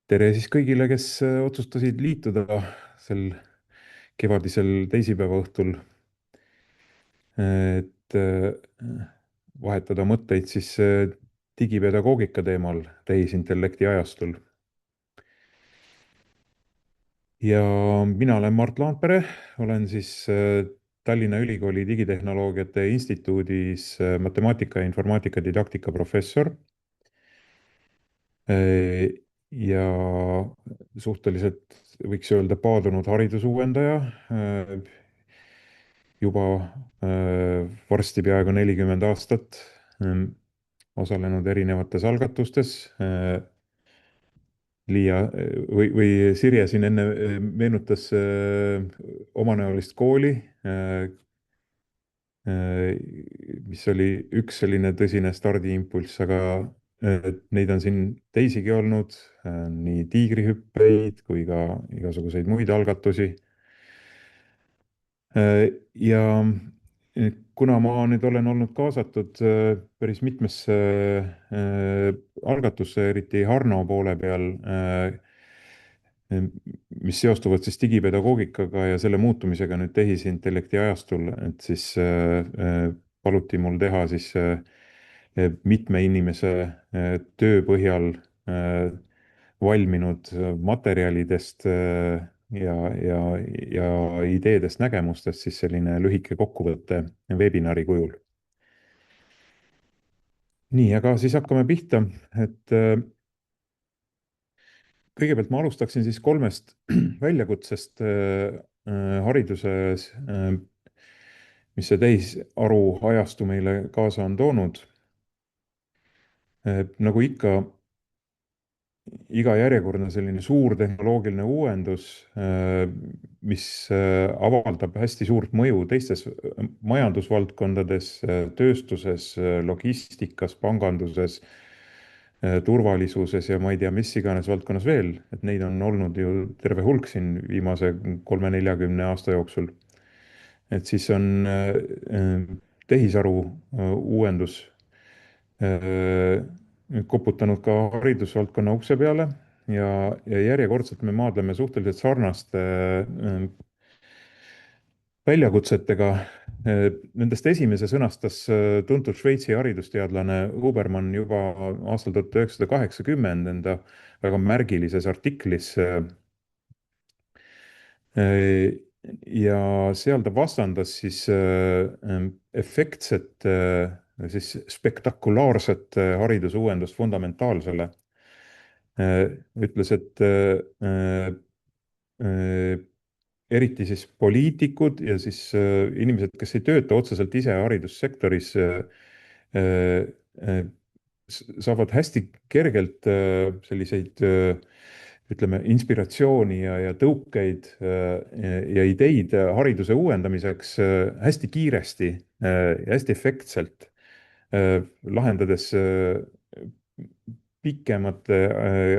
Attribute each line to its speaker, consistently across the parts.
Speaker 1: tere siis kõigile, kes otsustasid liituda sel kevadisel teisipäeva õhtul, et vahetada mõtteid siis digipedagoogika teemal tehisintellekti ajastul. Ja mina olen Mart Laanpere, olen siis Tallinna Ülikooli Digitehnoloogiate Instituudis matemaatika ja informaatika didaktika professor ja suhteliselt võiks öelda paadunud haridusuuendaja, juba varsti peaaegu 40 aastat osalenud erinevates algatustes. Liia või Sirje siin enne meenutas omanäolist kooli, mis oli üks selline tõsine stardiimpulss, aga neid on siin teisigi olnud, nii tiigrihüppeid kui ka igasuguseid muid algatusi. Ja kuna ma nüüd olen olnud kaasatud päris mitmesse algatusse, eriti Harno poole peal, mis seostuvad siis digipedagoogikaga ja selle muutumisega nüüd tehisintellekti ajastul, et siis paluti mul teha siis mitme inimese töö põhjal valminud materjalidest ja ideedest, nägemustest siis selline lühike kokkuvõte webinari kujul. Nii, aga siis hakkame pihta, et kõigepealt ma alustaksin siis kolmest väljakutsest hariduses, mis see tehisaru ajastu meile kaasa on toonud. Nagu ikka, iga järjekordne selline suur tehnoloogiline uuendus, mis avaldab hästi suurt mõju teistes majandusvaldkondades, tööstuses, logistikas, panganduses, turvalisuses ja ma ei tea, mis iganes valdkonnas veel, et neid on olnud ju terve hulk siin viimase 30-40 aasta jooksul. Et siis on tehisaru uuendus koputanud ka haridusvaldkonna ukse peale ja järjekordselt me maadleme suhteliselt sarnaste väljakutsetega. Nendest esimese sõnastas tuntud Šveitsi haridusteadlane Huberman juba aastal 1980 enda väga märgilises artiklis. Ja seal ta vastandas siis efektset, siis spektakulaarset haridusuuendust fundamentaalsele. Ütles, et eriti siis poliitikud ja siis inimesed, kes ei tööta otseselt ise haridussektoris, saavad hästi kergelt selliseid, ütleme, inspiratsiooni ja tõukeid ja ideid hariduse uuendamiseks hästi kiiresti ja hästi efektselt, lahendades pikemate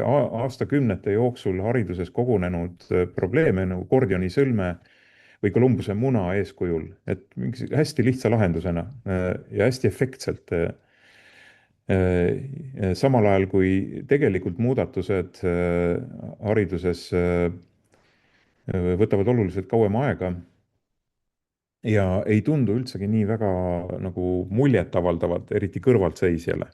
Speaker 1: aastakümnete jooksul hariduses kogunenud probleeme nagu Gordioni sõlme või Columbuse muna eeskujul, et mingi hästi lihtsa lahendusena ja hästi efektselt. Samal ajal kui tegelikult muudatused hariduses võtavad oluliselt kauem aega ja ei tundu üldsegi nii väga nagu muljetavaldavad, eriti kõrvaltseisjale.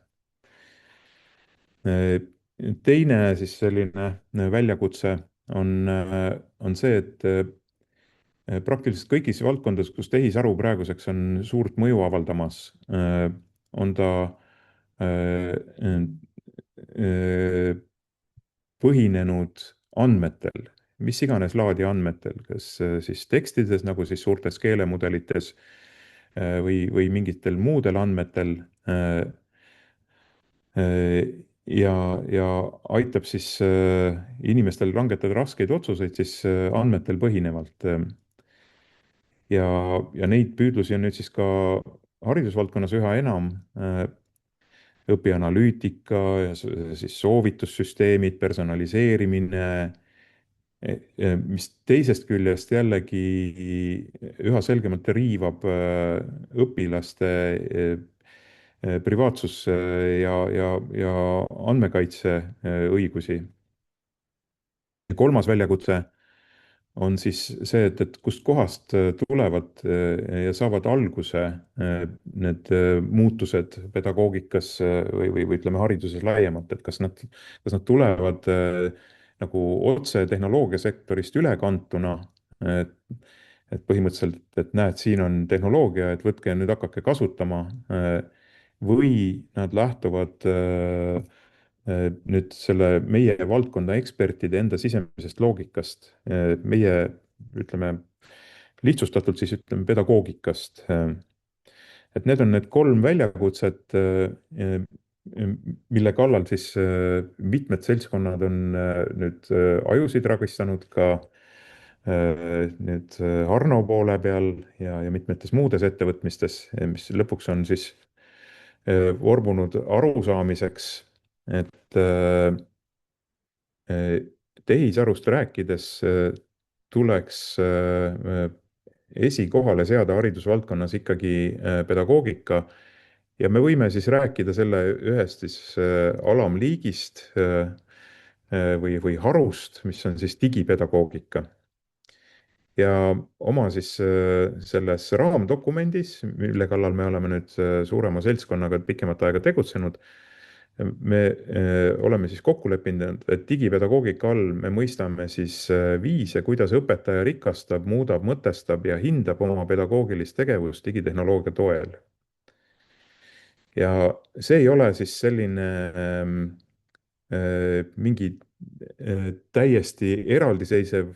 Speaker 1: Teine siis selline väljakutse on see, et praktiliselt kõigis valdkondades, kus tehisaru praeguseks on suurt mõju avaldamas, on ta põhinenud andmetel, mis iganes laadi andmetel, kas siis tekstides nagu siis suurtes keelemudelites või mingitel muudel andmetel, ja aitab siis inimestel langetada raskeid otsuseid siis andmetel põhinevalt. Ja neid püüdlusi on nüüd siis ka haridusvaldkonnas üha enam. Õpianalüütika ja siis soovitussüsteemid, personaliseerimine, mis teisest küljest jällegi üha selgemalt riivab õpilaste privaatsus ja andmekaitse õigusi. kolmas väljakutse on siis see, et kust kohast tulevad ja saavad alguse need muutused pedagoogikas või ütleme, hariduses laiemalt, et kas nad tulevad nagu otse tehnoloogiasektorist ülekantuna, et, et põhimõtteliselt, et näed, siin on tehnoloogia, et võtke ja nüüd hakake kasutama, või nad lähtuvad nüüd selle meie valdkonna ekspertide enda sisemisest loogikast, meie ütleme lihtsustatult siis ütleme pedagoogikast. Et need on need kolm väljakutset, mille kallal siis mitmed seltskonnad on nüüd ajusid ragistanud ka nüüd Harno poole peal ja mitmetes muudes ettevõtmistes, mis lõpuks on siis vormunud arusaamiseks, et tehisarust rääkides tuleks esikohale seada haridusvaldkonnas ikkagi pedagoogika ja me võime siis rääkida selle ühest siis alamliigist või harust, mis on siis digipedagoogika. Ja oma siis selles raamdokumendis, mille kallal me oleme nüüd suurema seltskonnaga pikemat aega tegutsenud, me oleme siis kokku leppinud, et digipedagoogika all me mõistame siis viise, kuidas õpetaja rikastab, muudab, mõtestab ja hindab oma pedagoogilist tegevust digitehnoloogia toel. Ja see ei ole siis selline mingi täiesti eraldiseisev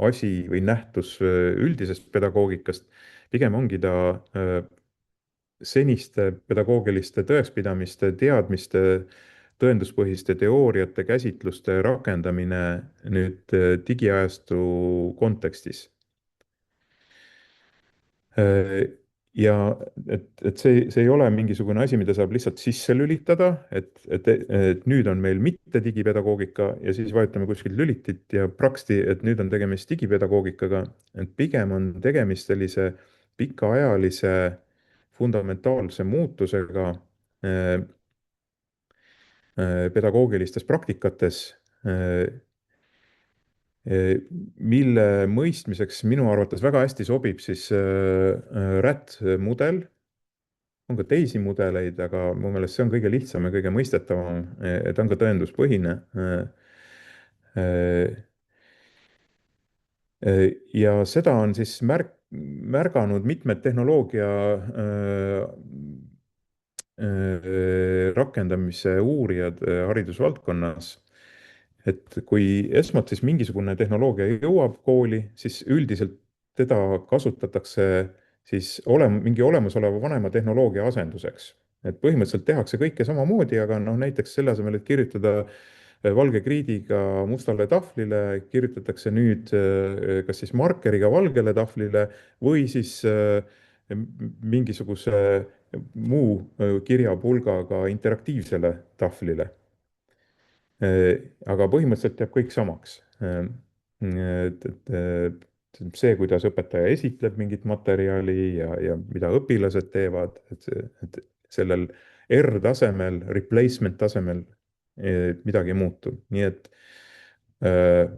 Speaker 1: asi või nähtus üldisest pedagoogikast. Pigem ongi ta seniste pedagoogiliste tõekspidamiste, teadmiste, tõenduspõhiste teooriate, käsitluste rakendamine nüüd digiajastu kontekstis. Ja et see ei ole mingisugune asi, mida saab lihtsalt sisse lülitada, et nüüd on meil mitte digipedagoogika ja siis vajutame kuskilt lülitit ja praksti, et nüüd on tegemist digipedagoogikaga, et pigem on tegemist sellise pikaajalise fundamentaalse muutusega pedagoogilistes praktikates, mille mõistmiseks minu arvates väga hästi sobib siis RAT-mudel. On ka teisi mudeleid, aga mu meelest see on kõige lihtsam ja kõige mõistetavam, ta on ka tõenduspõhine. Ja seda on siis märganud mitmed tehnoloogia rakendamise uurijad haridusvaldkonnas, et kui esmalt siis mingisugune tehnoloogia jõuab kooli, siis üldiselt teda kasutatakse siis mingi olemasoleva vanema tehnoloogia asenduseks. Et põhimõtteliselt tehakse kõike samamoodi, aga noh, näiteks selle asemel, et kirjutada valge kriidiga mustale tahvlile, kirjutatakse nüüd kas siis markeriga valgele tahvlile või siis mingisuguse muu kirjapulgaga interaktiivsele tahvlile. Aga põhimõtteliselt jääb kõik samaks. See, kuidas õpetaja esitleb mingit materjali ja mida õpilased teevad, et sellel R-tasemel, replacement tasemel midagi ei muutu. Nii et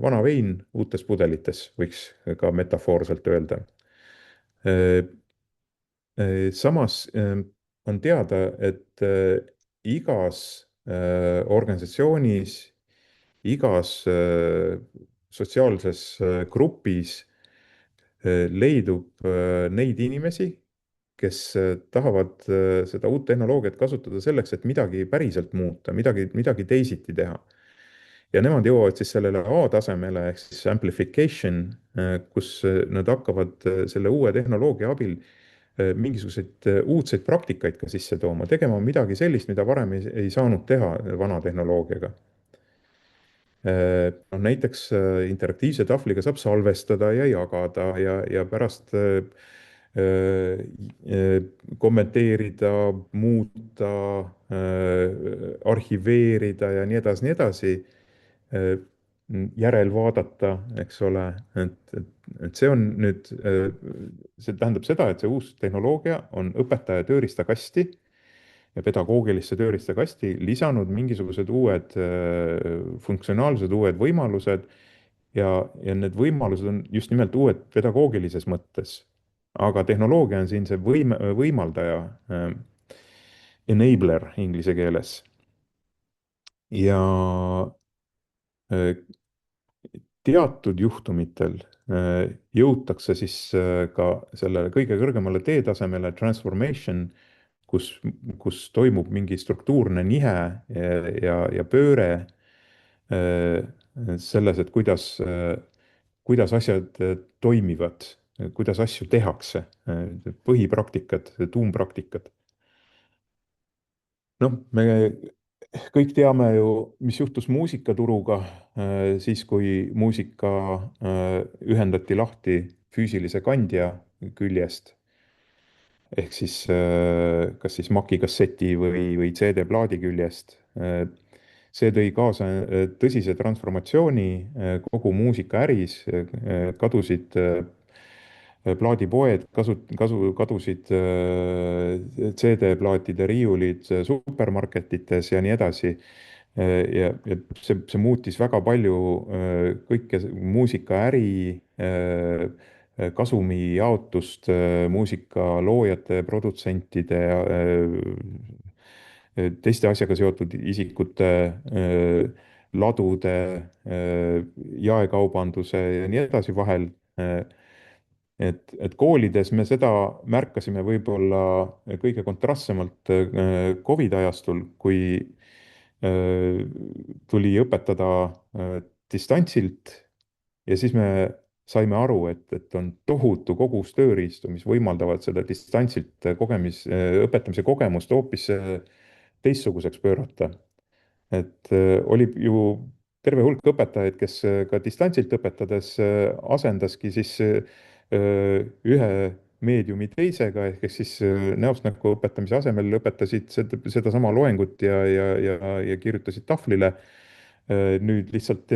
Speaker 1: vana vein uutes pudelites, võiks ka metafoorselt öelda. Samas on teada, et igas organisatsioonis, igas sotsiaalses grupis leidub neid inimesi, kes tahavad seda uut tehnoloogiat kasutada selleks, et midagi päriselt muuta, midagi teisiti teha. Ja nemad jõuavad siis sellele A-tasemele ehk siis amplification, kus nad hakkavad selle uue tehnoloogia abil mingisuguseid uudseid praktikaid ka sisse tooma, tegema midagi sellist, mida varem ei saanud teha vana tehnoloogiaga. Näiteks interaktiivse tahvliga saab salvestada ja jagada ja pärast kommenteerida, muuta, arhiveerida ja nii edasi, järel vaadata, eks ole, et see on nüüd, see tähendab seda, et see uus tehnoloogia on õpetaja tööriistakasti pedagoogilisse tööriistakasti lisanud mingisugused uued funktsionaalsed, uued võimalused ja need võimalused on just nimelt uued pedagoogilises mõttes. aga tehnoloogia on siin see võimaldaja, enabler inglise keeles. ja äh, teatud juhtumitel jõutakse siis ka sellele kõige kõrgemale teetasemele, transformation, kus, kus toimub mingi struktuurne nihe ja pööre selles, et kuidas asjad toimivad, kuidas asju tehakse, põhipraktikad, tuumpraktikad. Noh, me kõik teame ju, mis juhtus muusikaturuga siis, kui muusika ühendati lahti füüsilise kandja küljest ehk siis kas siis Maci kasseti või CD-plaadi küljest. See tõi kaasa tõsise transformatsiooni kogu muusikaäris, kadusid plaadipoed, kadusid CD-plaatide riiulid supermarketites ja nii edasi. Ja see muutis väga palju kõike muusikaäri, kasumi jaotust muusika loojate, produtsentide ja teiste asjaga seotud isikute, ladude, jaekaubanduse ja nii edasi vahel. Et koolides me seda märkasime võib-olla kõige kontrastsemalt Covidi ajastul, kui tuli õpetada distantsilt ja siis me saime aru, et on tohutu kogus tööriistu, mis võimaldavad seda distantsilt õpetamise kogemust hoopis teistsuguseks pöörata. Et oli ju terve hulk õpetajaid, kes ka distantsilt õpetades asendaski siis ühe meediumi teisega, ehk siis näost näkku õpetamise asemel õpetasid sedasama loengut ja kirjutasid tahvlile nüüd lihtsalt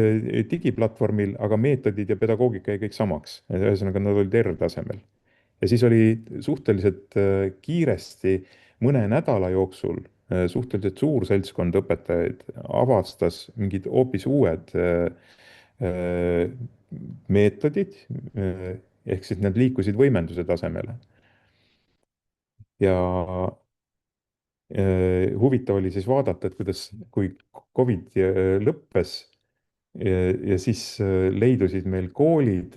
Speaker 1: digiplatvormil, aga meetodid ja pedagoogika jäi kõik samaks. ühesõnaga, nad olid R-tasemel. Ja siis oli suhteliselt kiiresti, mõne nädala jooksul suhteliselt suur seltskond õpetajaid avastas mingid hoopis uued meetodid, ehk siis nad liikusid võimenduse tasemele. Ja huvitav oli siis vaadata, et kui Covid lõppes ja siis leidusid meil koolid,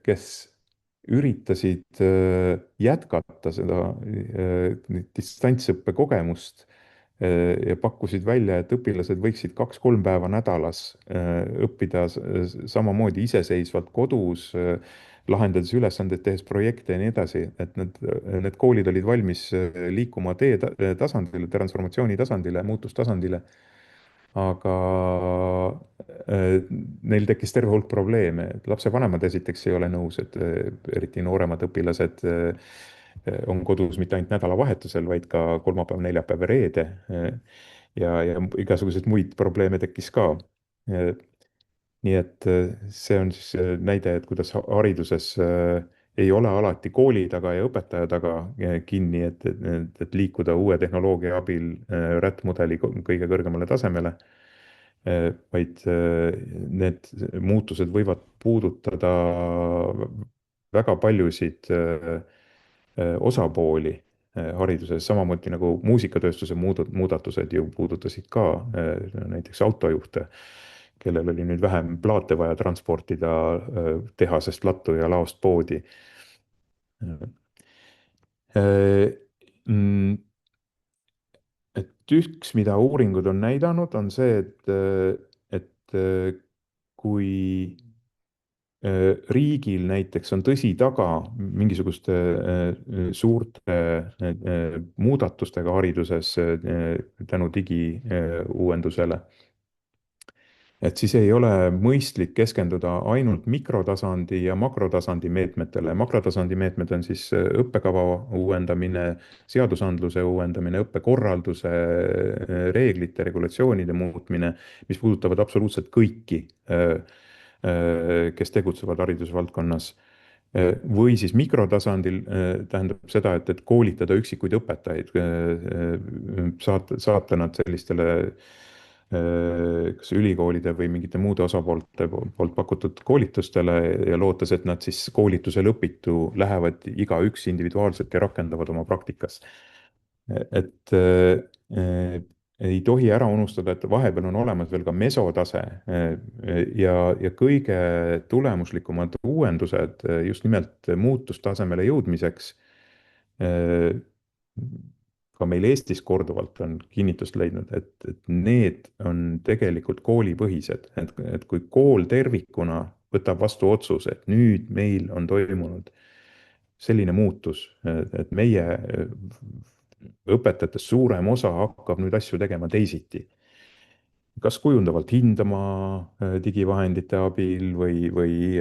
Speaker 1: kes üritasid jätkata seda distantsõppe kogemust ja pakkusid välja, et õpilased võiksid 2-3 päeva nädalas õppida samamoodi iseseisvalt kodus, lahendades ülesandeid, tehes projekte ja nii edasi, et need koolid olid valmis liikuma tasandile, transformatsiooni tasandile, muutustasandile. Aga neil tekkis terve hulk probleeme. Lapsevanemad esiteks ei ole nõus, et eriti nooremad õpilased on kodus mitte ainult nädalavahetusel, vaid ka kolmapäev, neljapäev ja reede. Ja igasuguseid muid probleeme tekkis ka. Nii et see on siis näide, et kuidas hariduses ei ole alati kooli taga ja õpetaja taga kinni, et liikuda uue tehnoloogia abil rättmudeli kõige kõrgemale tasemele, vaid need muutused võivad puudutada väga paljusid osapooli hariduses, samamoodi nagu muusikatööstuse muudatused ju puudutasid ka näiteks autojuhte, kellel oli nüüd vähem plaate vaja transportida tehasest lattu ja laost poodi. Et üks, mida uuringud on näidanud, on see, et kui riigil näiteks on tõsi taga mingisuguste suurte muudatustega hariduses tänu digiuuendusele, et siis ei ole mõistlik keskenduda ainult mikrotasandi ja makrotasandi meetmetele. Makrotasandi meetmed on siis õppekava uuendamine, seadusandluse uuendamine, õppekorralduse reeglite, regulatsioonide muutmine, mis puudutavad absoluutselt kõiki, kes tegutsevad haridusvaldkonnas. Või siis mikrotasandil tähendab seda, et koolitada üksikuid õpetajaid, saata nad sellistele kas ülikoolide või mingite muude osapoolte poolt pakutud koolitustele ja lootes, et nad siis koolitusel õpitu lähevad igaüks individuaalselt ja rakendavad oma praktikas. Et ei tohi ära unustada, et vahepeal on olemas veel ka mesotase ja kõige tulemuslikumad uuendused just nimelt muutustasemele jõudmiseks ka meil Eestis korduvalt on kinnitust leidnud, et need on tegelikult koolipõhised, et kui kool tervikuna võtab vastu otsuse, et nüüd meil on toimunud selline muutus, et meie õpetajatest suurem osa hakkab nüüd asju tegema teisiti. Kas kujundavalt hindama digivahendite abil või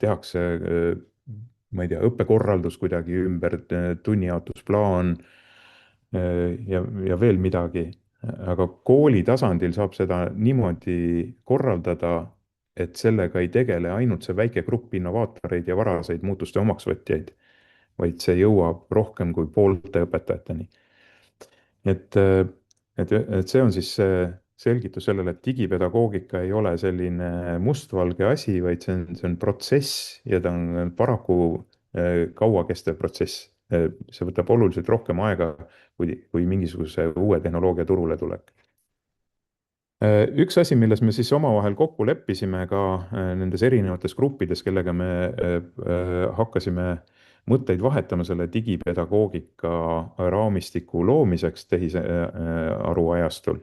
Speaker 1: tehakse, ma ei tea, õppekorraldus kuidagi ümber, tunnijaotusplaan ja veel midagi. Aga kooli tasandil saab seda niimoodi korraldada, et sellega ei tegele ainult see väike grupp innovaatoreid ja varaseid muutuste omaksvõtjaid, vaid see jõuab rohkem kui poolte õpetajateni. et, et see on siis see selgitus sellele, et digipedagoogika ei ole selline mustvalge asi, vaid see on protsess ja ta on paraku kauakestev protsess. See võtab oluliselt rohkem aega kui mingisuguse uue tehnoloogia turule tulek. Üks asi, milles me siis omavahel kokku leppisime ka nendes erinevates gruppides, kellega me hakkasime mõtteid vahetama selle digipedagoogika raamistiku loomiseks tehisaru ajastul,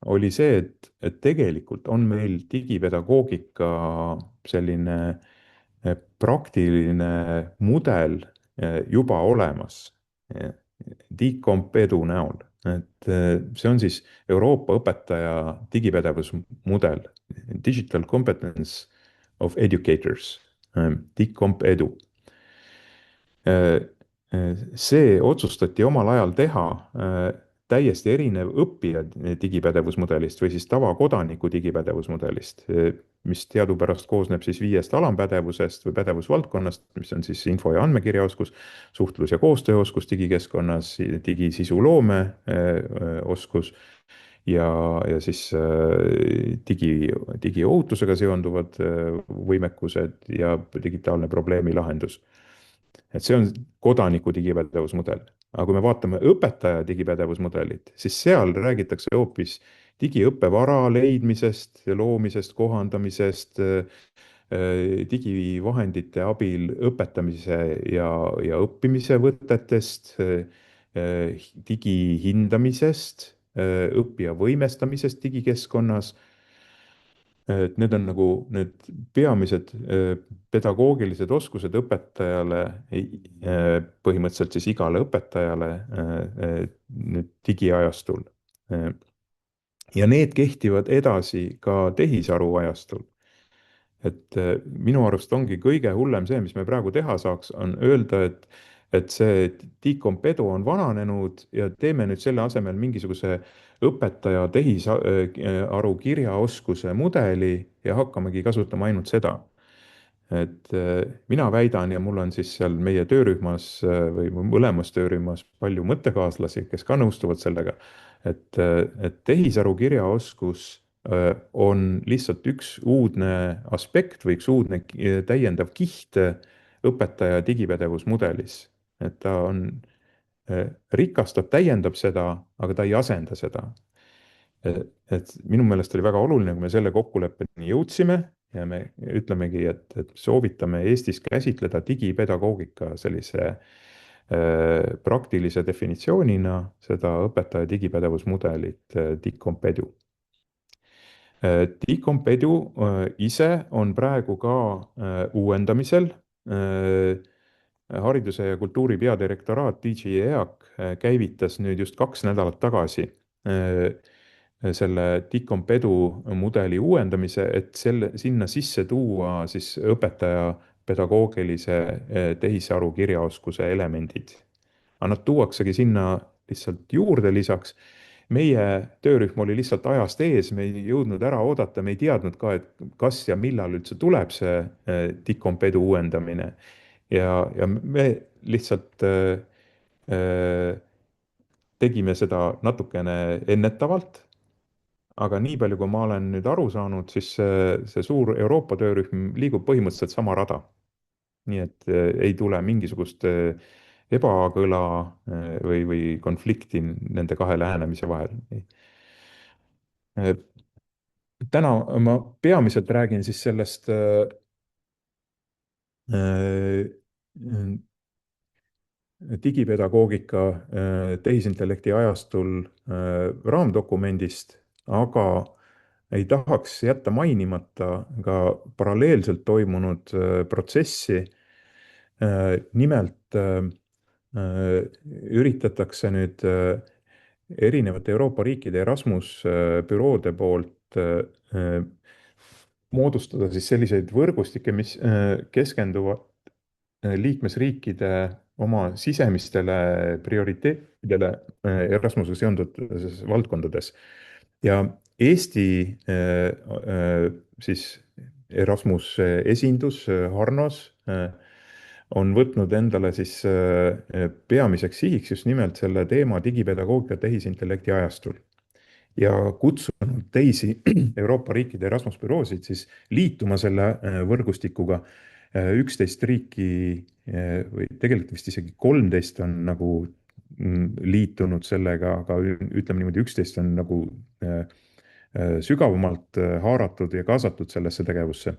Speaker 1: oli see, et tegelikult on meil digipedagoogika selline praktiline mudel juba olemas DCOMP-edu näol. Et see on siis Euroopa õpetaja digipädevusmudel, Digital Competence of Educators, DCOMP-edu. See otsustati omal ajal teha täiesti erinev õppija digipädevusmudelist või siis tavakodaniku digipädevusmudelist, mis teadupärast koosneb siis 5 alampädevusest või pädevusvaldkonnast, mis on siis info- ja andmekirjaoskus, suhtlus- ja koostööoskus digikeskkonnas, digisisu-loome oskus ja siis digiohutusega seonduvad võimekused ja digitaalne probleemilahendus. Et see on kodaniku digipädevusmudel. Aga kui me vaatame õpetaja digipädevusmudelit, siis seal räägitakse hoopis digiõppevara leidmisest ja loomisest, kohandamisest, digivahendite abil õpetamise ja õppimise võtetest, digihindamisest, õppija võimestamisest digikeskkonnas. Et need on nagu need peamised pedagoogilised oskused õpetajale, põhimõtteliselt siis igale õpetajale nüüd digiajastul. Ja need kehtivad edasi ka tehisaru ajastul. Et minu arust ongi kõige hullem see, mis me praegu teha saaks, on öelda, et see DCOMP-edu on vananenud ja teeme nüüd selle asemel mingisuguse õpetaja tehisaru kirjaoskuse mudeli ja hakkamegi kasutama ainult seda. Et mina väidan ja mul on siis seal meie töörühmas või mõlemas töörühmas palju mõttekaaslasi, kes ka nõustuvad sellega, et tehisaru kirjaoskus on lihtsalt üks uudne aspekt või üks uudne täiendav kiht õpetaja digipädevusmudelis. Et ta on, rikastab, täiendab seda, aga ta ei asenda seda. Et minu meelest oli väga oluline, kui me selle kokkuleppeni jõudsime ja me ütlemegi, et soovitame Eestis käsitleda digipedagoogika sellise praktilise definitsioonina seda õpetaja digipädevusmudelit DCOMP-edu. DCOMP-edu ise on praegu ka uuendamisel. Hariduse ja kultuuri peadirektoraat DJ EAK käivitas nüüd just 2 nädalat tagasi selle DCOMP-edu mudeli uuendamise, et sinna sisse tuua siis õpetaja pedagoogilise tehisaru kirjaoskuse elemendid. Aga nad tuuaksegi sinna lihtsalt juurde lisaks meie töörühm oli lihtsalt ajast ees, me ei jõudnud ära oodata, me ei teadnud ka, et kas ja millal üldse tuleb see Dicompedu uuendamine. ja me lihtsalt tegime seda natukene ennetavalt, aga nii palju, kui ma olen nüüd aru saanud, siis see suur Euroopa töörühm liigub põhimõtteliselt sama rada. nii et ei tule mingisugust ebakõla või konflikti nende kahe lähenemise vahel. Äh, täna ma peamiselt räägin siis sellest äh, digipedagoogika tehisintellekti ajastul raamdokumendist, aga ei tahaks jätta mainimata ka paralleelselt toimunud protsessi. Nimelt üritatakse nüüd erinevate Euroopa riikide Erasmus büroode poolt moodustada siis selliseid võrgustikke, mis keskenduvad liikmesriikide oma sisemistele prioriteetidele Erasmusega seonduvates valdkondades. ja Eesti siis Erasmus esindus Harnos on võtnud endale siis peamiseks sihiks just nimelt selle teema digipedagoogika tehisintellekti ajastul ja kutsunud teisi Euroopa riikide Erasmus büroosid siis liituma selle võrgustikuga. 11 riiki või tegelikult vist isegi 13 on nagu liitunud sellega, aga ütleme niimoodi, 11 on nagu sügavamalt haaratud ja kaasatud sellesse tegevusse,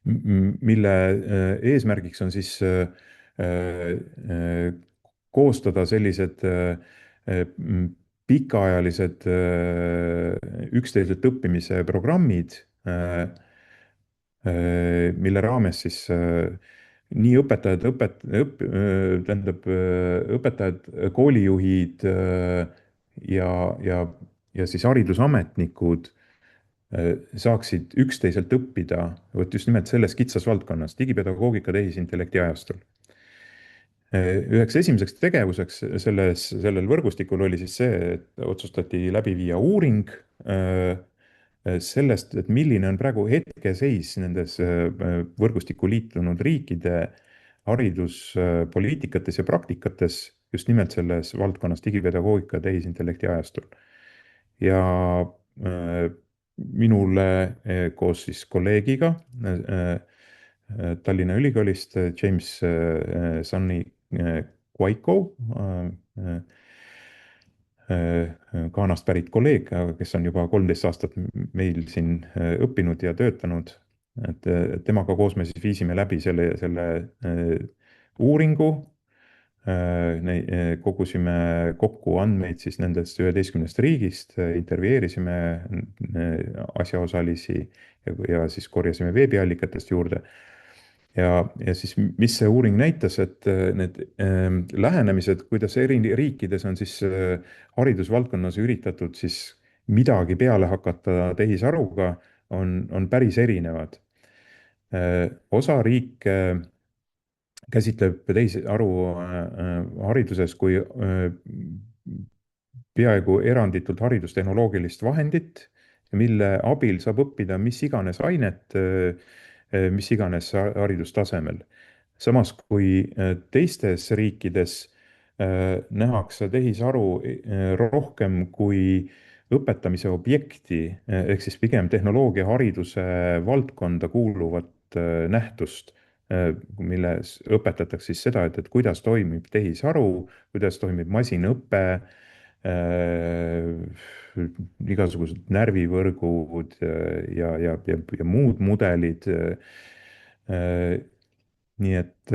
Speaker 1: mille eesmärgiks on siis koostada sellised pikaajalised üksteiselt õppimise programmid, mille raames siis nii õpetajad, tähendab õpetajad, koolijuhid ja, ja, ja siis haridusametnikud saaksid üksteiselt õppida vot just nimelt selles kitsas valdkonnas, digipedagoogika tehisintellekti ajastul. Üheks esimeseks tegevuseks sellel võrgustikul oli siis see, et otsustati läbi viia uuring sellest, et milline on praegu hetkeseis nendes võrgustikku liitunud riikide hariduspoliitikates ja praktikates just nimelt selles valdkonnas digipedagoogika tehisintellekti ajastul. ja minule koos siis kolleegiga Tallinna Ülikoolist James Sunny Guaico, Ghanast pärit kolleeg, kes on juba 13 aastat meil siin õppinud ja töötanud. et temaga koos me siis viisime läbi selle uuringu. Kogusime kokku andmeid siis nendest 11 riigist, intervjueerisime asjaosalisi ja siis korjasime veebiallikatest juurde. ja siis, mis see uuring näitas, et need lähenemised, kuidas eri riikides on siis haridusvaldkonnas üritatud siis midagi peale hakata tehisaruga, on päris erinevad. Osa riike käsitleb tehisaru hariduses kui peaaegu eranditult haridustehnoloogilist vahendit, mille abil saab õppida mis iganes ainet, mis iganes haridustasemel. samas kui teistes riikides nähakse tehisaru rohkem kui õpetamise objekti, ehk siis pigem tehnoloogiahariduse valdkonda kuuluvat nähtust, milles õpetatakse siis seda, et kuidas toimib tehisaru, kuidas toimib masinõpe, igasugused närvivõrgud ja muud mudelid. nii et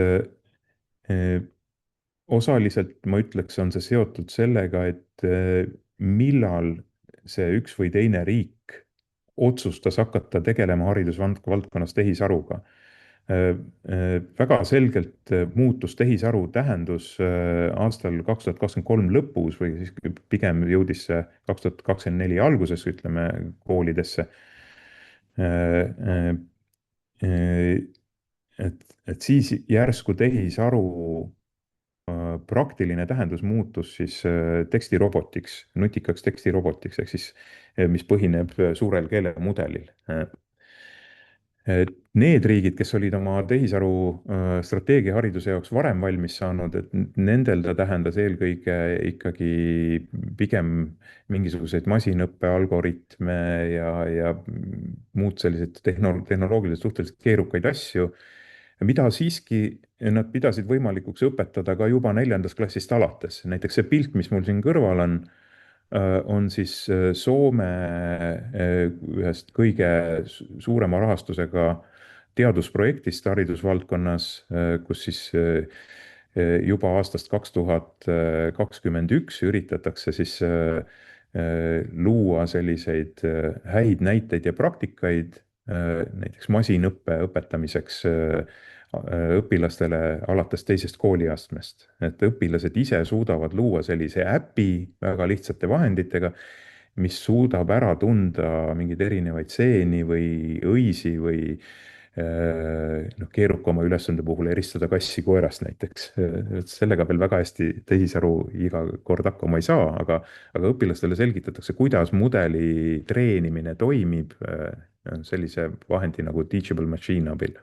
Speaker 1: osaliselt ma ütleks, on see seotud sellega, et millal see üks või teine riik otsustas hakata tegelema haridusvaldkonnas tehisaruga. Väga selgelt muutus tehisaru tähendus aastal 2023 lõpus või siis pigem jõudis see 2024 alguses, ütleme, koolidesse. et siis järsku tehisaru praktiline tähendus muutus siis tekstirobotiks, nutikaks tekstirobotiks, ehk siis mis põhineb suurel keelemudelil. Need riigid, kes olid oma tehisaru strateegiahariduse jaoks varem valmis saanud, et nendel ta tähendas eelkõige ikkagi pigem mingisuguseid masinõppe algoritme ja muud sellised tehnoloogiliselt suhteliselt keerukaid asju, mida siiski nad pidasid võimalikuks õpetada ka juba 4. klassist alates. näiteks see pilt, mis mul siin kõrval on siis Soome ühest kõige suurema rahastusega teadusprojektist haridusvaldkonnas, kus siis juba aastast 2021 üritatakse siis luua selliseid häid näiteid ja praktikaid näiteks masinõppe õpetamiseks õpilastele alates 2. kooliastmest. Et õpilased ise suudavad luua sellise äpi väga lihtsate vahenditega, mis suudab ära tunda mingeid erinevaid seeni või õisi või keerukama ülesande puhul eristada kassi koerast näiteks. Sellega veel väga hästi tehisaru iga kord hakkama ei saa, aga õpilastele selgitatakse, kuidas mudeli treenimine toimib sellise vahendi nagu Teachable Machine abil.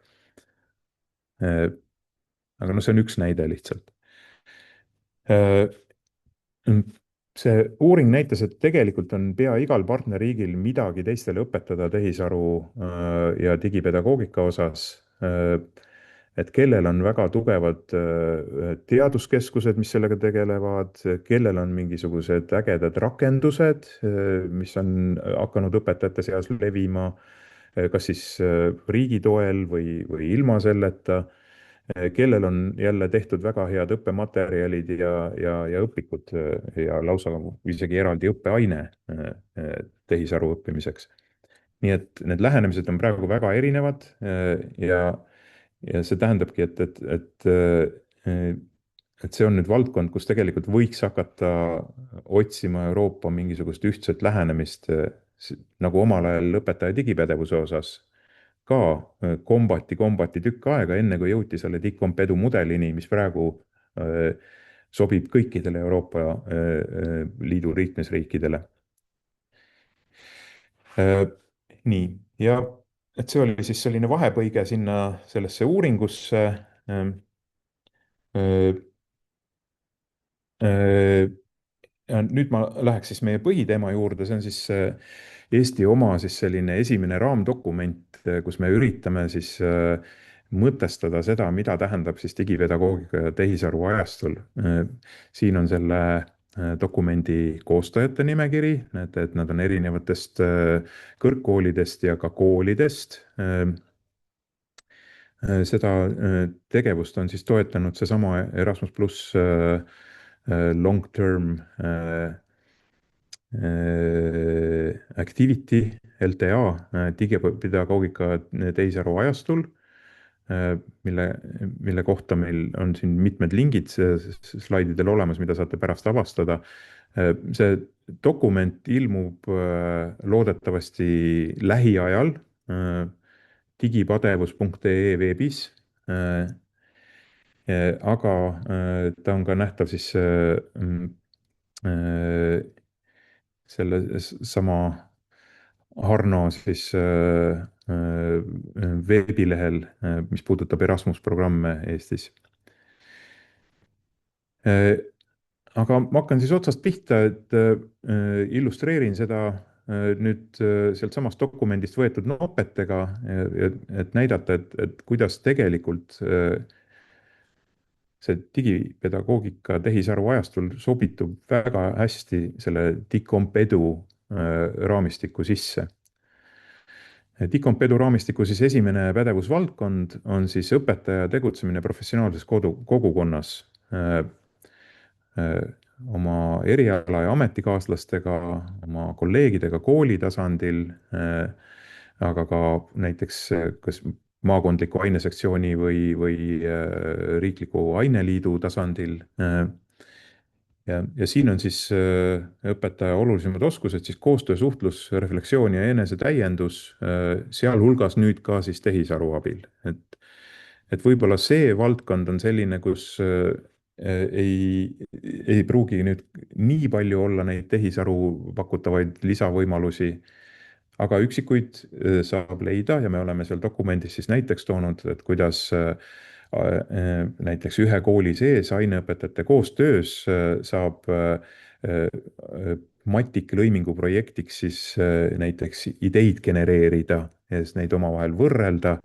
Speaker 1: Aga noh, see on üks näide lihtsalt. See uuring näitas, et tegelikult on pea igal partnerriigil midagi teistele õpetada tehisaru ja digipedagoogika osas. Et kellel on väga tugevad teaduskeskused, mis sellega tegelevad, kellel on mingisugused ägedad rakendused, mis on hakanud õpetajate seas levima, kas siis riigi toel või ilma selleta, kellel on jälle tehtud väga head õppematerjalid ja õpikud ja lausa isegi eraldi õppeaine tehisaru õppimiseks. Nii et need lähenemised on praegu väga erinevad ja see tähendabki, et see on nüüd valdkond, kus tegelikult võiks hakata otsima Euroopa mingisugust ühtset lähenemist, nagu omal ajal õpetaja digipädevuse osas ka kombati tükk aega, enne kui jõuti selle Dicompedu mudelini, mis praegu sobib kõikidele Euroopa Liidu liikmesriikidele. Nii, ja et see oli siis selline vahepõige sinna sellesse uuringusse. Ja nüüd ma läheks siis meie põhiteema juurde, see on siis Eesti oma siis selline esimene raamdokument, kus me üritame siis mõtestada seda, mida tähendab siis digipedagoogika ja tehisaru ajastul. Siin on selle dokumendi koostajate nimekiri, et nad on erinevatest kõrgkoolidest ja ka koolidest. Seda tegevust on siis toetanud seesama Erasmus pluss long-term activity, LTA, digipedagoogika tehisaru ajastul, mille kohta meil on siin mitmed lingid slaididel olemas, mida saate pärast avastada. See dokument ilmub loodetavasti lähiajal digipadevus.ee veebis, aga ta on ka nähtav siis selle sama Harno siis veebilehel, mis puudutab Erasmus programme Eestis. Aga ma hakkan siis otsast pihta, et illustreerin seda nüüd sealt samast dokumendist võetud nopetega, et näidata, et kuidas tegelikult see digipedagoogika tehisaru ajastul sobitub väga hästi selle Dicompedu raamistiku sisse. Dicompedu raamistiku siis esimene pädevusvaldkond on siis õpetaja tegutsemine professionaalses kogukonnas oma eriala ja ametikaaslastega, oma kolleegidega kooli tasandil, aga ka näiteks kas maakondliku ainesektsiooni või riikliku aineliidu tasandil. Ja siin on siis õpetaja olulisemad oskused, siis koostöö, suhtlus, refleksioon ja enesetäiendus, sealhulgas nüüd ka siis tehisaru abil. Et võib-olla see valdkond on selline, kus ei pruugi nüüd nii palju olla neid tehisaru pakutavaid lisavõimalusi, aga üksikuid saab leida ja me oleme seal dokumendis siis näiteks toonud, et kuidas näiteks ühe kooli sees aineõpetajate koostöös saab matiklõimingu projektiks siis näiteks ideid genereerida ja siis neid omavahel võrrelda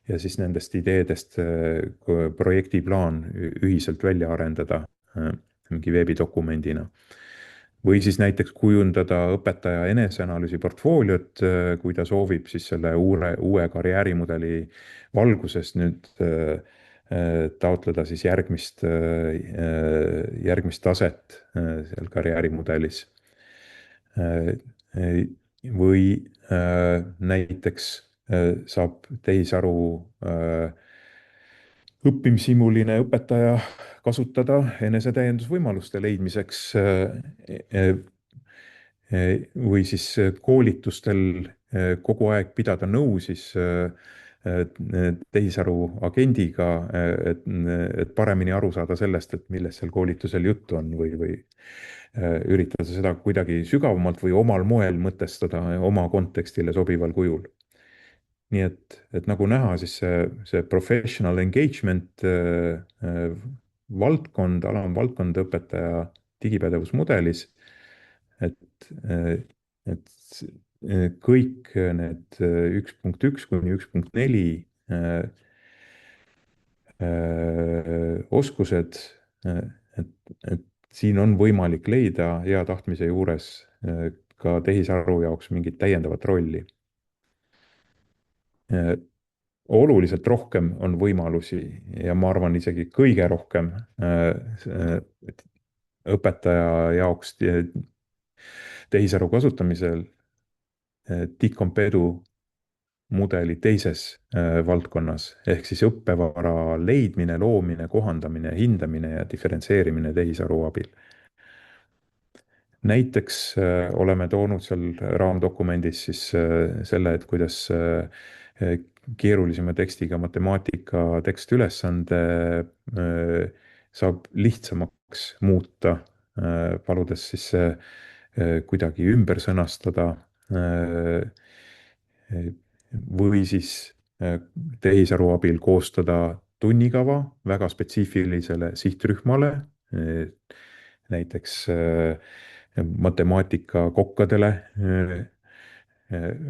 Speaker 1: ja siis nendest ideedest projektiplaan ühiselt välja arendada mingi veebidokumendina. Või siis näiteks kujundada õpetaja eneseanalüüsi portfooliot, kui ta soovib siis selle uue karjäärimudeli valguses nüüd taotleda siis järgmist taset seal karjäärimudelis. Või näiteks saab tehisaru õppimishimuline õpetaja kasutada enesetäiendusvõimaluste leidmiseks või siis koolitustel kogu aeg pidada nõu siis tehisaru agendiga, et paremini aru saada sellest, et millest seal koolitusel juttu on või üritada seda kuidagi sügavamalt või omal moel mõtestada oma kontekstile sobival kujul. Nii et nagu näha, siis see professional engagement valdkond, alamvaldkond õpetaja digipädevusmudelis, et, et kõik need 1.1 kuni 1.4 oskused, et siin on võimalik leida hea tahtmise juures ka tehisaru jaoks mingit täiendavat rolli. Oluliselt rohkem on võimalusi ja ma arvan isegi kõige rohkem õpetaja jaoks tehisaru kasutamisel Dicompedu mudeli teises valdkonnas ehk siis õppevara leidmine, loomine, kohandamine, hindamine ja diferentseerimine tehisaru abil. Näiteks oleme toonud seal raamdokumendis siis selle, et kuidas keerulisema tekstiga matemaatika tekstülesande saab lihtsamaks muuta, paludes siis kuidagi ümber sõnastada või siis tehisaru abil koostada tunnikava väga spetsiifilisele sihtrühmale, näiteks matemaatika kokkadele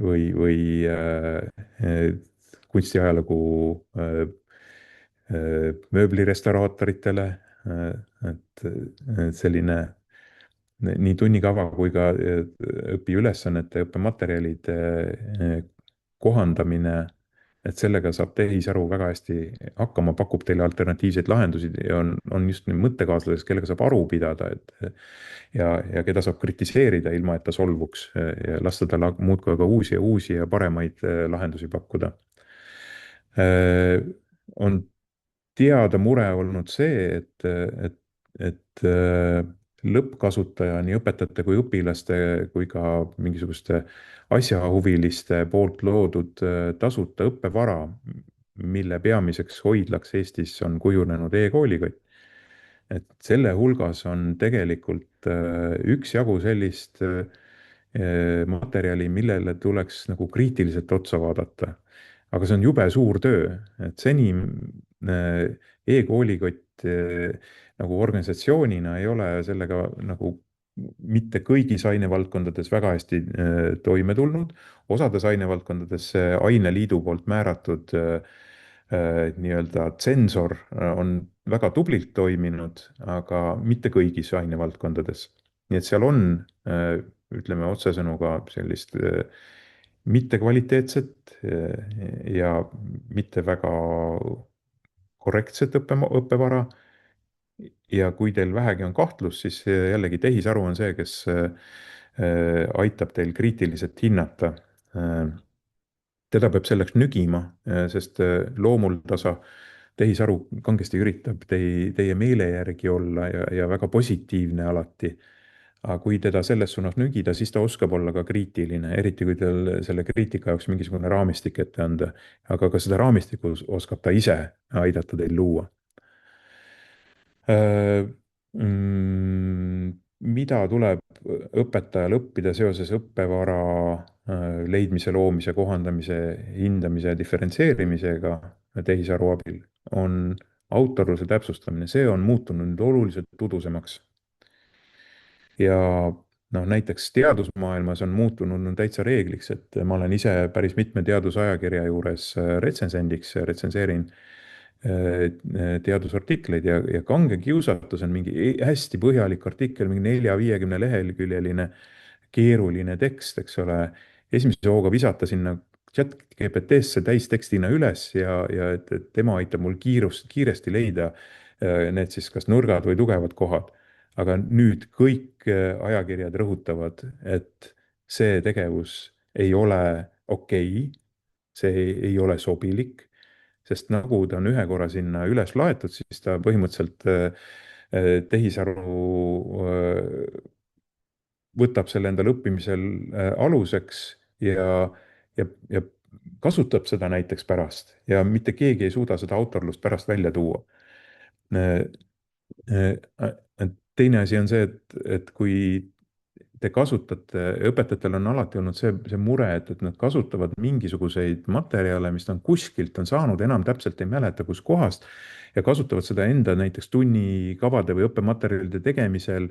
Speaker 1: või kunstiajalugu mööblirestauraatoritele, et selline nii tunnikava kui ka õpiülesannete, õppematerjalide kohandamine, et sellega saab tehisaru väga hästi hakkama, pakub teile alternatiivseid lahendusi ja on just need mõttekaaslased, kellega saab aru pidada, ja keda saab kritiseerida, ilma et ta solvuks ja lasta tal muudkui aga uusi ja paremaid lahendusi pakkuda. On teada mure olnud see, et lõppkasutaja, nii õpetajate kui õpilaste kui ka mingisuguste asjahuviliste poolt loodud tasuta õppevara, mille peamiseks hoidlaks Eestis on kujunenud e-koolikott. Et selle hulgas on tegelikult üksjagu sellist materjali, millele tuleks nagu kriitiliselt otsa vaadata. Aga see on jube suur töö, et seni e-koolikott nagu organisatsioonina ei ole sellega nagu mitte kõigis ainevaldkondades väga hästi toime tulnud. Osades ainevaldkondades aineliidu poolt määratud nii-öelda tsensor on väga tublilt toiminud, aga mitte kõigis ainevaldkondades. Nii et seal on, ütleme otsesõnu ka sellist mittekvaliteetset ja mitte väga korrektset õppevara. Ja kui teil vähegi on kahtlus, siis jällegi tehisaru on see, kes aitab teil kriitiliselt hinnata. Teda peab selleks nügima, sest loomuldasa tehisaru kangesti üritab teie meele järgi olla ja väga positiivne alati. Aga kui teda selles suunas nügida, siis ta oskab olla ka kriitiline, eriti kui teil selle kriitika jaoks mingisugune raamistik ette anda. Aga ka seda raamistikku oskab ta ise aidata teil luua. Äh, mida tuleb õpetajal õppida seoses õppevara leidmise, loomise, kohandamise, hindamise ja diferentseerimisega tehisaru abil, on autorluse täpsustamine. See on muutunud nüüd oluliselt udusemaks. Ja noh, näiteks teadusmaailmas on muutunud no, täitsa reegliks, et ma olen ise päris mitme teadusajakirja juures retsensendiks, retsenseerin teadusartikleid ja kange kiusatus on mingi hästi põhjalik artikkel, mingi 40-50 leheküljeline keeruline tekst, eks ole. Esimese hooga visata sinna chat GPT-sse täistekstina üles et tema aitab mul kiiresti leida need siis kas nõrgad või tugevad kohad. Aga nüüd kõik ajakirjad rõhutavad, et see tegevus ei ole okei, see ei ole sobilik, sest nagu ta on ühe korra sinna üles laetud, siis ta põhimõtteliselt tehisaru võtab selle endale õppimisel aluseks ja kasutab seda näiteks pärast ja mitte keegi ei suuda seda autorlust pärast välja tuua. Teine asi on see, et kui te kasutate, õpetajatel on alati olnud see mure, et nad kasutavad mingisuguseid materjale, mis ta on kuskilt on saanud, enam täpselt ei mäleta, kuskohast, ja kasutavad seda enda näiteks tunnikavade või õppematerjalide tegemisel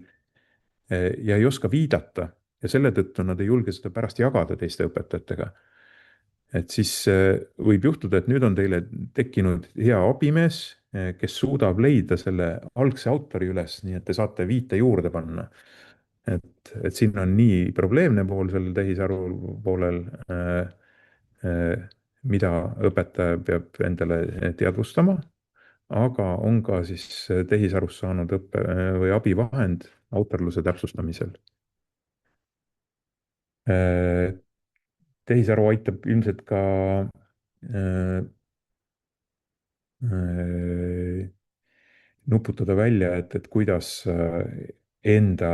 Speaker 1: ja ei oska viidata ja selle tõttu nad ei julge seda pärast jagada teiste õpetajatega. Et siis võib juhtuda, et nüüd on teile tekkinud hea abimees, kes suudab leida selle algse autori üles, nii et te saate viite juurde panna. Et siin on nii probleemne pool sellel tehisaru poolel, mida õpetaja peab endale teadvustama, aga on ka siis tehisarust saanud õppe või abivahend autorluse täpsustamisel. Tehisaru aitab ilmselt ka äh, nuputada välja, et kuidas enda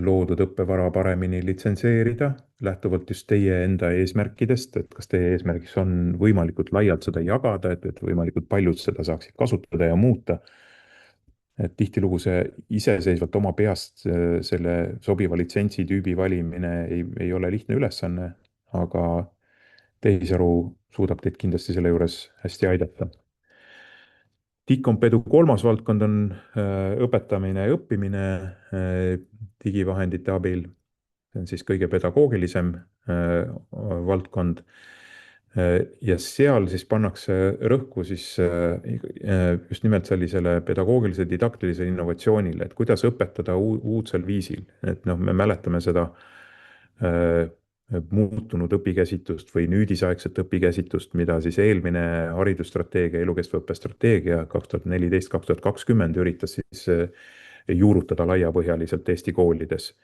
Speaker 1: loodud õppevara paremini litsenseerida, lähtuvalt just teie enda eesmärkidest, et kas teie eesmärgiks on võimalikult laialt seda jagada, et võimalikult paljud seda saaksid kasutada ja muuta. Et tihtilugu see iseseisvalt oma peast selle sobiva litsentsitüübi valimine ei ole lihtne ülesanne, aga tehisaru suudab teid kindlasti selle juures hästi aidata. Dicompedu kolmas valdkond on õpetamine ja õppimine digivahendite abil. See on siis kõige pedagoogilisem valdkond. Ja seal siis pannakse rõhku siis just nimelt sellisele pedagoogilise didaktilisele innovatsioonile, et kuidas õpetada uudsel viisil. Et noh, me mäletame seda muutunud õpikäsitlust või nüüdisaegset õpikäsitlust, mida siis eelmine haridusstrateegia, elukestva õppe strateegia 2014-2020 üritas siis juurutada laiapõhjaliselt Eesti koolides.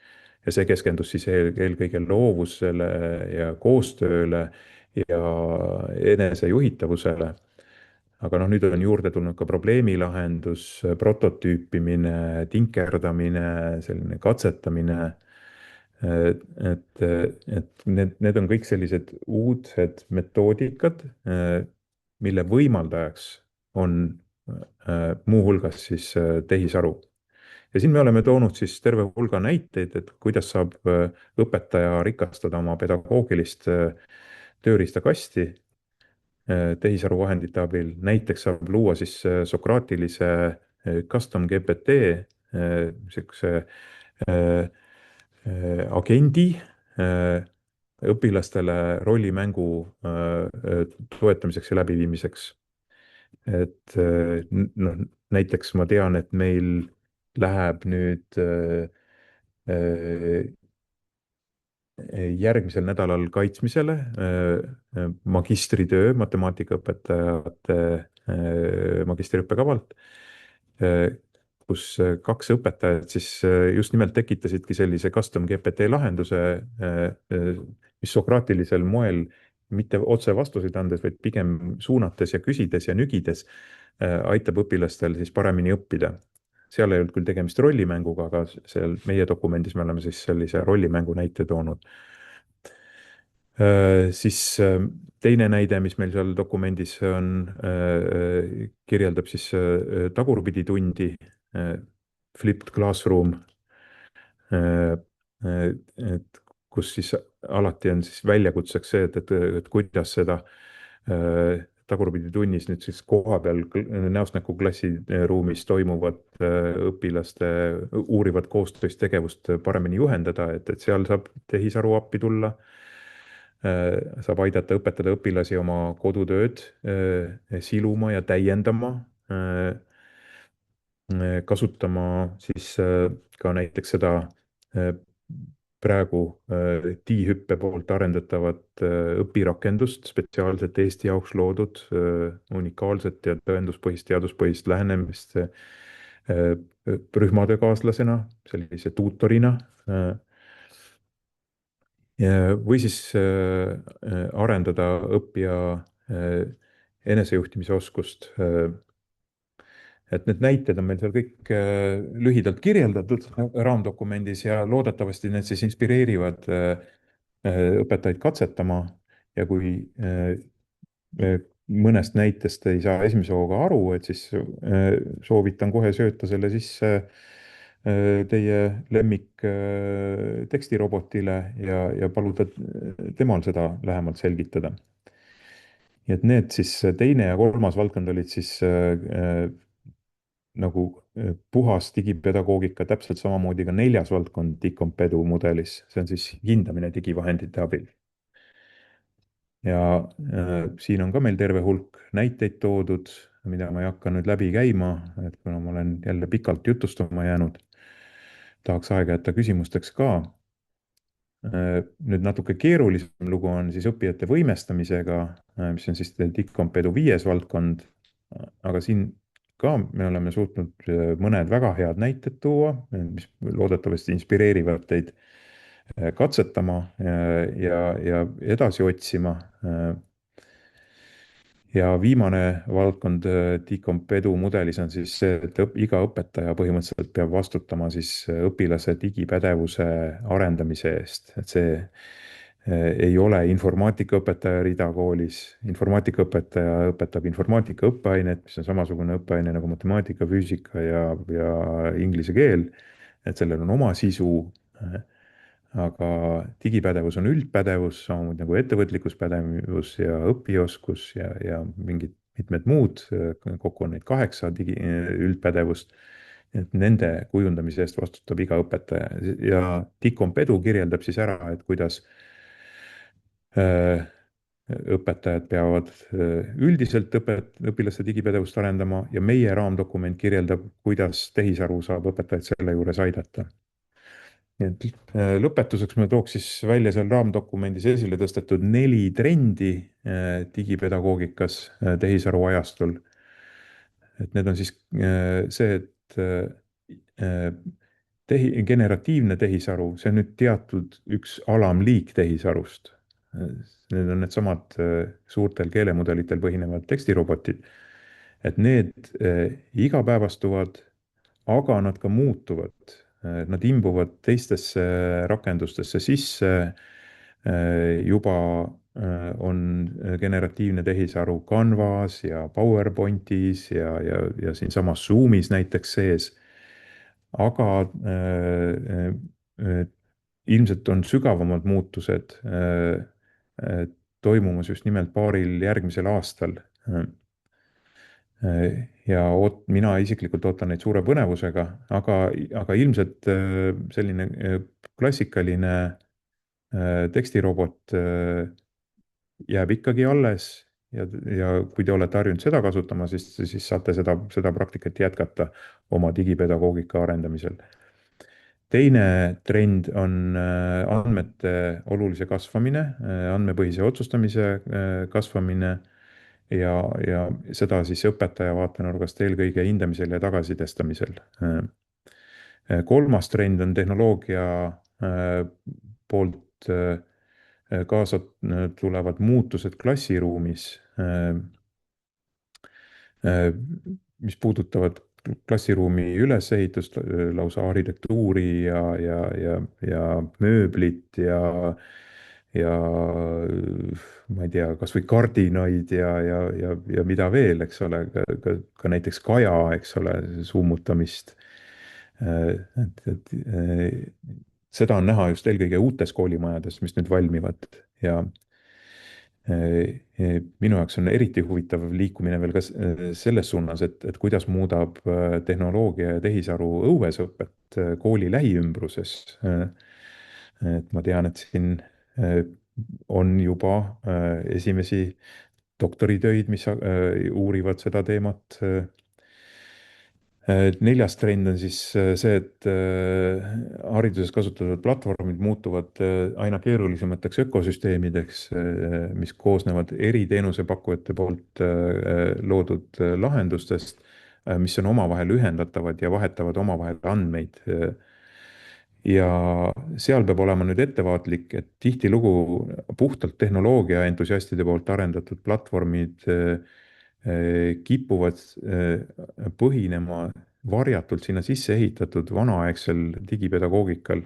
Speaker 1: Ja see keskendus siis eelkõige loovusele ja koostööle ja enesejuhitavusele. Aga noh, nüüd on juurde tulnud ka probleemilahendus, prototüüpimine, tinkerdamine, selline katsetamine. Et need on kõik sellised uudsed metoodikad, mille võimaldajaks on muuhulgas siis tehisaru. Ja siin me oleme toonud siis terve hulga näiteid, et kuidas saab õpetaja rikastada oma pedagoogilist tööriistakasti tehisaru vahendite abil. Näiteks saab luua siis sokraatilise custom GPT, niisuguse agendi õpilastele rollimängu toetamiseks ja läbiviimiseks. Et noh, näiteks ma tean, et meil läheb nüüd järgmisel nädalal kaitsmisele magistritöö matemaatikaõpetajate magistriõppekavalt, kus kaks õpetajat siis just nimelt tekitasidki sellise custom GPT lahenduse, mis sokraatilisel moel mitte otse vastuseid andes, vaid pigem suunates ja küsides ja nügides aitab õpilastel siis paremini õppida. Seal ei olnud küll tegemist rollimänguga, aga seal meie dokumendis me oleme siis sellise rollimängu näite toonud. Siis teine näide, mis meil seal dokumendis on, kirjeldab siis tagurpidi tundi, flipped classroom, et kus siis alati on siis väljakutseks see, et kuidas seda tagurpidi tunnis nüüd siis kohapeal näost näkku klassiruumis toimuvat õpilaste uurivat koostööstegevust paremini juhendada, et seal saab tehisaru appi tulla, saab aidata õpetada õpilasi oma kodutööd siluma ja täiendama, kasutama siis ka näiteks seda praegu T-hüppe poolt arendatavat õpirakendust, spetsiaalselt Eesti jaoks loodud unikaalset ja tõenduspõhist, teaduspõhist lähenemist rühmatöökaaslasena, sellise tuutorina. Või siis arendada õppija enesejuhtimise oskust. Et need näited on meil seal kõik lühidalt kirjeldatud raamdokumendis ja loodetavasti need siis inspireerivad õpetajaid katsetama ja kui mõnest näitest ei saa esimese hooga aru, et siis soovitan kohe sööta selle sisse teie lemmik tekstirobotile ja paluda temal seda lähemalt selgitada. nii et need siis teine ja kolmas valdkond olid siis nagu puhas digipedagoogika, täpselt samamoodi ka neljas valdkond Dicompedu mudelis, see on siis hindamine digivahendite abil. ja siin on ka meil terve hulk näiteid toodud, mida ma ei hakka nüüd läbi käima, et kuna ma olen jälle pikalt jutustama jäänud, tahaks aega jätta küsimusteks ka. Nüüd natuke keerulisem lugu on siis õppijate võimestamisega, mis on siis Dicompedu 5. valdkond, aga siin ka me oleme suutnud mõned väga head näited tuua, mis loodetavasti inspireerivad teid katsetama ja edasi otsima. Ja viimane valdkond Dicompedu mudelis on siis see, et iga õpetaja põhimõtteliselt peab vastutama siis õpilase digipädevuse arendamise eest, et see ei ole informaatikaõpetaja rida koolis. Informaatikaõpetaja õpetab informaatika õppeainet, mis on samasugune õppeaine nagu matemaatika, füüsika ja inglise keel, et sellel on oma sisu. Aga digipädevus on üldpädevus, samamoodi nagu ettevõtlikkuspädevus ja õpioskus ja mitmed muud, kokku on neid 8 üldpädevust. Et nende kujundamise eest vastutab iga õpetaja ja Dicompedu kirjeldab siis ära, et kuidas õpetajad peavad üldiselt õpilaste digipädevust arendama ja meie raamdokument kirjeldab, kuidas tehisaru saab õpetajaid selle juures aidata. Nii et lõpetuseks ma tooks siis välja seal raamdokumendis esile tõstetud 4 trendi digipedagoogikas tehisaru ajastul. Et need on siis see, et generatiivne tehisaru, see on nüüd teatud üks alamliik tehisarust. Need on needsamad suurtel keelemudelitel põhinevad tekstirobotid. Et need igapäevastuvad, aga nad ka muutuvad. Nad imbuvad teistesse rakendustesse sisse. Juba on generatiivne tehisaru Canvas ja PowerPointis ja siinsamas Zoomis näiteks sees. Aga ilmselt on sügavamad muutused toimumas just nimelt paaril järgmisel aastal. Ja mina isiklikult ootan neid suure põnevusega, aga ilmselt selline klassikaline tekstirobot jääb ikkagi alles ja kui te olete harjunud seda kasutama, siis saate seda praktikat jätkata oma digipedagoogika arendamisel. Teine trend on andmete olulise kasvamine, andmepõhise otsustamise kasvamine ja seda siis õpetaja vaatenurgast eelkõige hindamisel ja tagasisidestamisel. Kolmas trend on tehnoloogia poolt kaasa tulevad muutused klassiruumis, mis puudutavad klassiruumi ülesehitust, lausa arhitektuuri ja mööblit ja ma ei tea, kas või kardinaid ja mida veel, eks ole, ka näiteks kaja, eks ole, summutamist Seda on näha just eelkõige uutes koolimajades, mis nüüd valmivad ja minu jaoks on eriti huvitav liikumine veel ka selles suunas, et kuidas muudab tehnoloogia ja tehisaru õuesõpet kooli lähiümbruses. Et ma tean, et siin on juba esimesi doktoritöid, mis uurivad seda teemat. Neljas trend on siis see, et hariduses kasutatud platvormid muutuvad aina keerulisemateks ökosüsteemideks, mis koosnevad eri teenusepakkujate poolt loodud lahendustest, mis on omavahel ühendatavad ja vahetavad omavahel andmeid. Ja seal peab olema nüüd ettevaatlik, et tihtilugu puhtalt tehnoloogia entusiastide poolt arendatud platvormid kipuvad põhinema varjatult sinna sisse ehitatud vanaaegsel digipedagoogikal.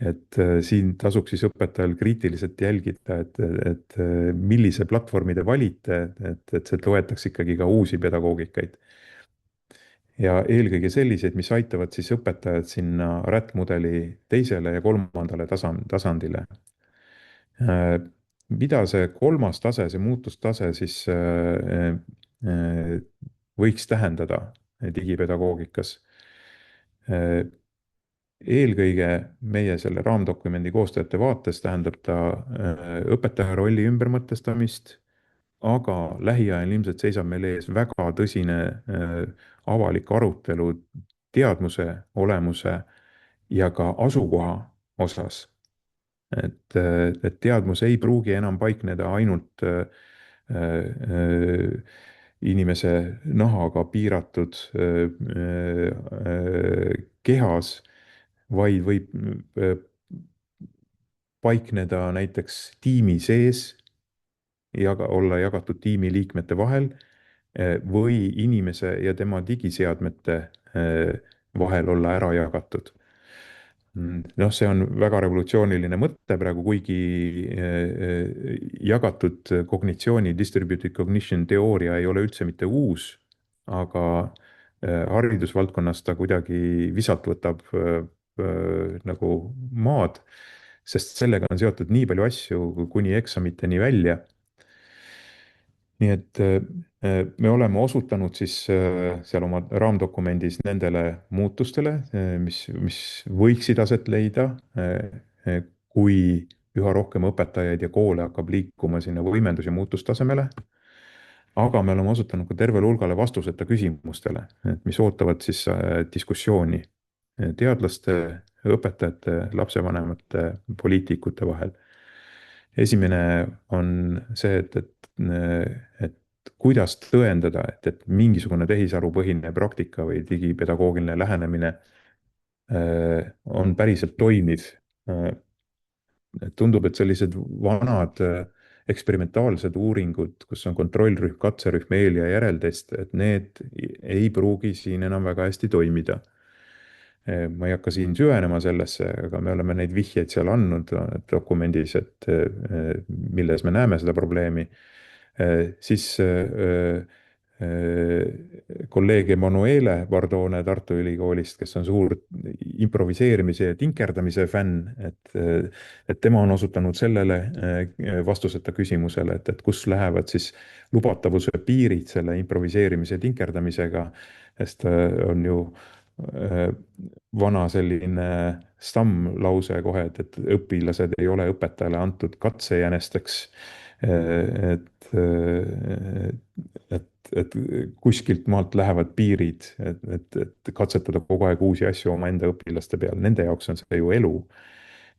Speaker 1: Et siin tasuks siis õpetajal kriitiliselt jälgida, et millise platvormi te valite, et see toetaks ikkagi ka uusi pedagoogikaid. Ja eelkõige selliseid, mis aitavad siis õpetajad sinna RÄT-mudeli teisele ja kolmandale tasandile. Mida see kolmas tase, see muutustase siis võiks tähendada digipedagoogikas? Eelkõige meie selle raamdokumendi koostajate vaates tähendab ta õpetaja rolli ümbermõtestamist, aga lähiajal ilmselt seisab meil ees väga tõsine avalik arutelu teadmuse olemuse ja ka asukoha osas. Et teadmus ei pruugi enam paikneda ainult inimese nahaga piiratud kehas, vaid võib paikneda näiteks tiimi sees ja olla jagatud tiimi liikmete vahel või inimese ja tema digiseadmete vahel olla ära jagatud. Noh, see on väga revolutsiooniline mõte praegu, kuigi jagatud kognitsiooni, distributed cognition teooria ei ole üldse mitte uus, aga haridusvaldkonnas ta kuidagi visalt võtab nagu maad, sest sellega on seotud nii palju asju kuni eksamiteni välja. Nii et me oleme osutanud siis seal oma raamdokumendis nendele muutustele, mis võiksid aset leida, kui üha rohkem õpetajaid ja koole hakkab liikuma sinna võimendus- ja muutustasemele. Aga me oleme osutanud ka tervele hulgale vastuseta küsimustele, mis ootavad siis diskussiooni teadlaste, õpetajate, lapsevanemate, poliitikute vahel. Esimene on see, et kuidas tõendada, et mingisugune tehisarupõhine praktika või digipedagoogiline lähenemine on päriselt toimiv. Tundub, et sellised vanad eksperimentaalsed uuringud, kus on kontrollrühm, katserühm, eel- ja järeltest, et need ei pruugi siin enam väga hästi toimida. Ma ei hakka siin süvenema sellesse, aga me oleme neid vihjeid seal andnud dokumendis, et milles me näeme seda probleemi. Siis kolleeg Emanuele Bardone Tartu Ülikoolist, kes on suur improviseerimise ja tinkerdamise fänn, et tema on osutanud sellele vastuseta küsimusele, et kus lähevad siis lubatavuse piirid selle improviseerimise ja tinkerdamisega, sest on ju vana selline stammlause kohe, et õpilased ei ole õpetajale antud katsejänesteks. Et kuskilt maalt lähevad piirid, et katsetada kogu aeg uusi asju omaenda õpilaste peal. Nende jaoks on see ju elu.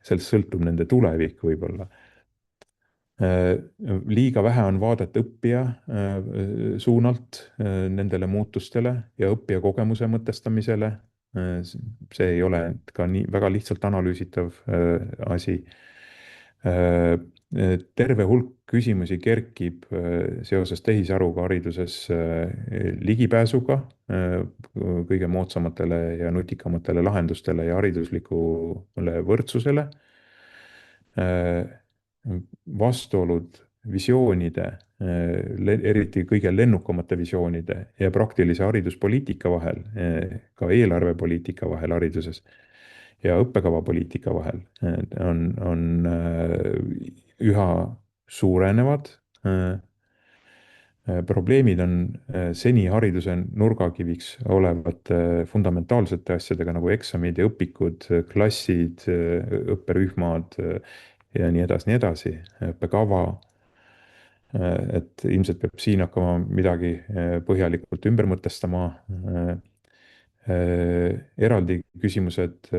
Speaker 1: Sellest sõltub nende tulevik võib-olla. Liiga vähe on vaadet õppija suunalt nendele muutustele ja õppija kogemuse mõtestamisele. See ei ole ka nii väga lihtsalt analüüsitav asi. Terve hulk küsimusi kerkib seoses tehisaruga hariduses ligipääsuga kõige moodsamatele ja nutikamatele lahendustele ja hariduslikule võrdsusele. Vastuolud visioonide eriti kõige lennukamate visioonide ja praktilise hariduspoliitika vahel, ka eelarvepoliitika vahel hariduses ja õppekavapoliitika vahel on üha suurenevad. Probleemid on seni hariduse nurgakiviks olevate fundamentaalsete asjadega nagu eksamid ja õpikud, klassid, õpperühmad ja nii edasi, õppekava. Et ilmselt peab siin hakkama midagi põhjalikult ümber mõtestama. Eraldi küsimused,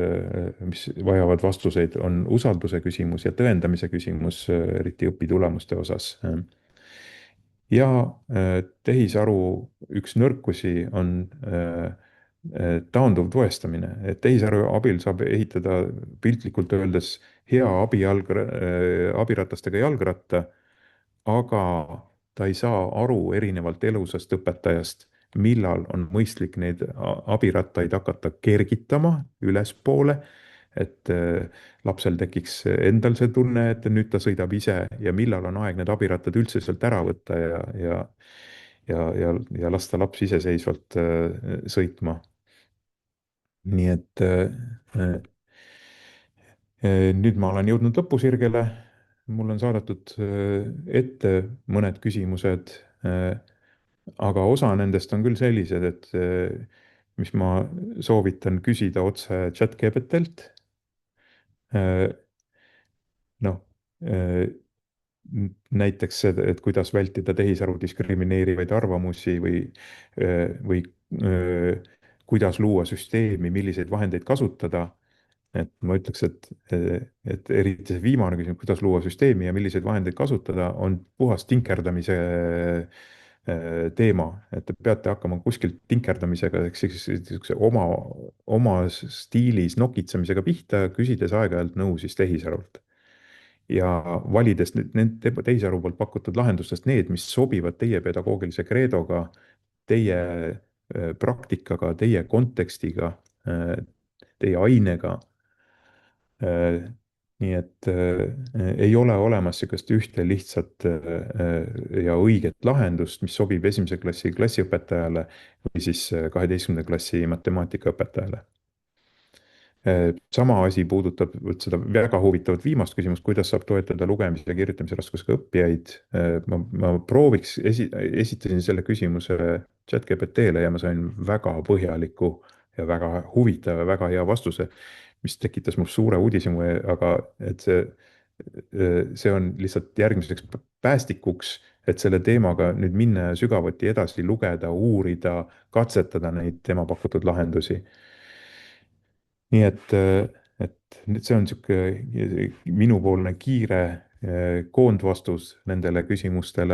Speaker 1: mis vajavad vastuseid, on usalduse küsimus ja tõendamise küsimus, eriti õpitulemuste osas. Ja tehisaru üks nõrkusi on taanduv toestamine. Et tehisaru abil saab ehitada piltlikult öeldes hea abiratastega jalgratta, aga ta ei saa aru erinevalt elusast õpetajast, millal on mõistlik neid abirattaid hakata kergitama ülespoole, et lapsel tekiks endal see tunne, et nüüd ta sõidab ise ja millal on aeg need abirattad üldse sealt ära võtta ja lasta laps iseseisvalt sõitma. Nii et nüüd ma olen jõudnud lõpusirgele. Mul on saadetud ette mõned küsimused, aga osa nendest on küll sellised, et mis ma soovitan küsida otse ChatGPT-lt. Noh, näiteks see, et kuidas vältida tehisaru diskrimineerivaid arvamusi või kuidas luua süsteemi, milliseid vahendeid kasutada. Et ma ütleks, et eriti see viimane küsimus, kuidas luua süsteemi ja milliseid vahendeid kasutada, on puhas tinkerdamise teema. Et te peate hakkama kuskilt tinkerdamisega, oma stiilis nokitsemisega pihta, küsides aeg-ajalt nõu siis tehisarult. Ja valides tehisaru poolt pakutud lahendustest need, mis sobivad teie pedagoogilise kreedoga, teie praktikaga, teie kontekstiga, teie ainega. Nii et ei ole olemas sellist ühte lihtsat ja õiget lahendust, mis sobib esimese klassi klassiõpetajale või siis 12. klassi matemaatikaõpetajale. Sama asi puudutab seda väga huvitavat viimast küsimust, kuidas saab toetada lugemise ja kirjutamise raskusega õppijaid. Ma prooviks, esitasin selle küsimuse ChatGPT-le ja ma sain väga põhjaliku ja väga huvitava ja väga hea vastuse, mis tekitas mul suure uudishimu, aga et see on lihtsalt järgmiseks päästikuks, et selle teemaga nüüd minna sügavuti edasi lugeda, uurida, katsetada neid tema pakutud lahendusi. Nii et nüüd see on niisugune minupoolne kiire koondvastus nendele küsimustele.